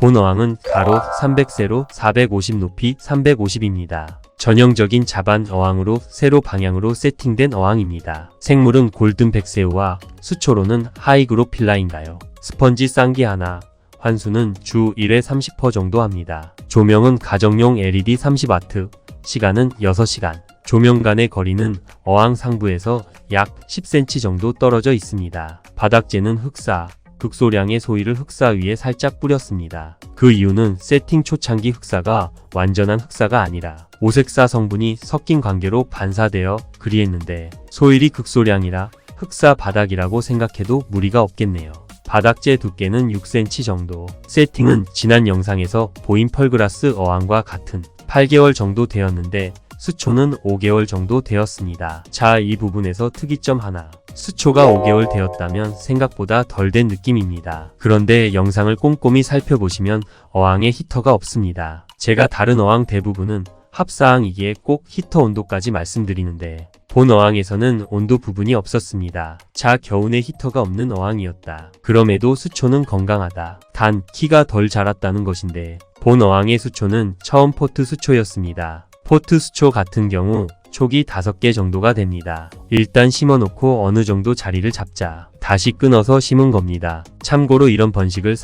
본 어항은 가로 300 세로 450 높이 350입니다. 전형적인 자반 어항으로 세로 방향으로 세팅된 어항입니다. 생물은 골든 백새우와 수초로는 하이그로필라인가요. 스펀지 쌍기 하나, 환수는 주 1회 30% 정도 합니다. 조명은 가정용 LED 30W, 시간은 6시간. 조명 간의 거리는 어항 상부에서 약 10cm 정도 떨어져 있습니다. 바닥재는 흑사, 극소량의 소일을 흑사 위에 살짝 뿌렸습니다. 그 이유는 세팅 초창기 흑사가 완전한 흑사가 아니라 오색사 성분이 섞인 관계로 반사되어 그리했는데 소일이 극소량이라 흑사 바닥이라고 생각해도 무리가 없겠네요. 바닥재 두께는 6cm 정도. 세팅은 지난 영상에서 보인 펄그라스 어항과 같은 8개월 정도 되었는데 수초는 5개월 정도 되었습니다. 자, 이 부분에서 특이점 하나. 수초가 5개월 되었다면 생각보다 덜 된 느낌입니다. 그런데 영상을 꼼꼼히 살펴보시면 어항에 히터가 없습니다. 제가 다른 어항 대부분은 합사항이기에 꼭 히터 온도까지 말씀드리는데 본 어항에서는 온도 부분이 없었습니다. 자, 겨우내 히터가 없는 어항이었다. 그럼에도 수초는 건강하다. 단 키가 덜 자랐다는 것인데 본 어항의 수초는 처음 포트 수초였습니다. 포트 수초 같은 경우 촉이 5개 정도가 됩니다. 일단 심어놓고 어느 정도 자리를 잡자 다시 끊어서 심은 겁니다. 참고로 이런 번식을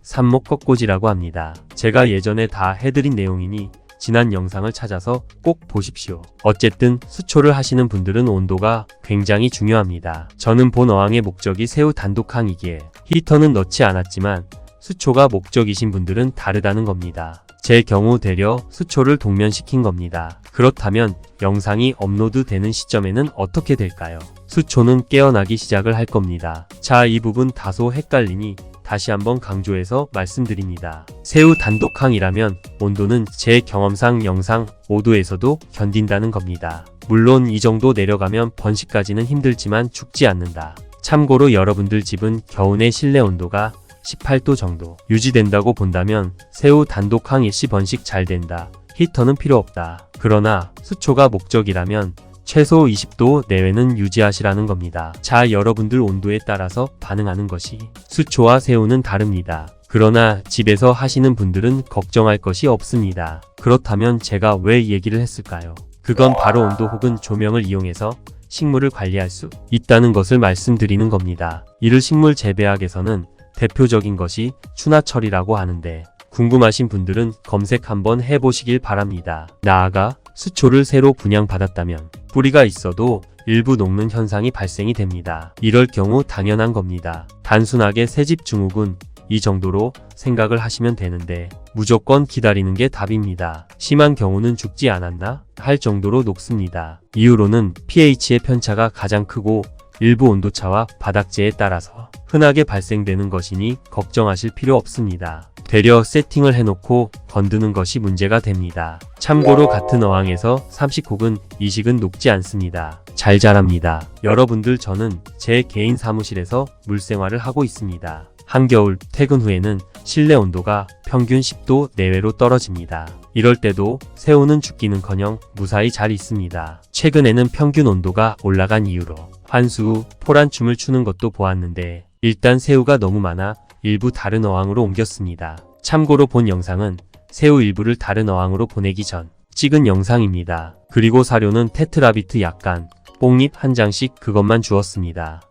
삼목 꺾꽂이라고 합니다. 제가 예전에 다 해드린 내용이니 지난 영상을 찾아서 꼭 보십시오. 어쨌든 수초를 하시는 분들은 온도가 굉장히 중요합니다. 저는 본 어항의 목적이 새우 단독항이기에 히터는 넣지 않았지만 수초가 목적이신 분들은 다르다는 겁니다. 제 경우 되려 수초를 동면시킨 겁니다. 그렇다면 영상이 업로드 되는 시점에는 어떻게 될까요? 수초는 깨어나기 시작을 할 겁니다. 자, 이 부분 다소 헷갈리니 다시 한번 강조해서 말씀드립니다. 새우 단독항이라면 온도는 제 경험상 영상 5도에서도 견딘다는 겁니다. 물론 이 정도 내려가면 번식까지는 힘들지만 죽지 않는다. 참고로 여러분들 집은 겨우내 실내 온도가 18도 정도 유지된다고 본다면 새우 단독항 일시 번식 잘 된다. 히터는 필요 없다. 그러나 수초가 목적이라면 최소 20도 내외는 유지하시라는 겁니다. 자, 여러분들 온도에 따라서 반응하는 것이 수초와 새우는 다릅니다. 그러나 집에서 하시는 분들은 걱정할 것이 없습니다. 그렇다면 제가 왜 이 얘기를 했을까요? 그건 바로 온도 혹은 조명을 이용해서 식물을 관리할 수 있다는 것을 말씀드리는 겁니다. 이를 식물 재배학에서는 대표적인 것이 추나철이라고 하는데 궁금하신 분들은 검색 한번 해보시길 바랍니다. 나아가 수초를 새로 분양받았다면 뿌리가 있어도 일부 녹는 현상이 발생이 됩니다. 이럴 경우 당연한 겁니다. 단순하게 새집 증후군 이 정도로 생각을 하시면 되는데 무조건 기다리는 게 답입니다. 심한 경우는 죽지 않았나 할 정도로 녹습니다. 이유로는 pH의 편차가 가장 크고 일부 온도차와 바닥재에 따라서 흔하게 발생되는 것이니 걱정하실 필요 없습니다. 되려 세팅을 해놓고 건드는 것이 문제가 됩니다. 참고로 같은 어항에서 삼식 혹은 이식은 녹지 않습니다. 잘 자랍니다. 여러분들, 저는 제 개인 사무실에서 물생활을 하고 있습니다. 한겨울 퇴근 후에는 실내 온도가 평균 10도 내외로 떨어집니다. 이럴 때도 새우는 죽기는커녕 무사히 잘 있습니다. 최근에는 평균 온도가 올라간 이유로 환수 후 포란춤을 추는 것도 보았는데 일단 새우가 너무 많아 일부 다른 어항으로 옮겼습니다. 참고로 본 영상은 새우 일부를 다른 어항으로 보내기 전 찍은 영상입니다. 그리고 사료는 테트라비트 약간 뽕잎 한 장씩 그것만 주었습니다.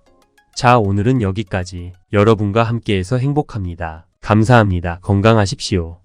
자, 오늘은 여기까지. 여러분과 함께해서 행복합니다. 감사합니다. 건강하십시오.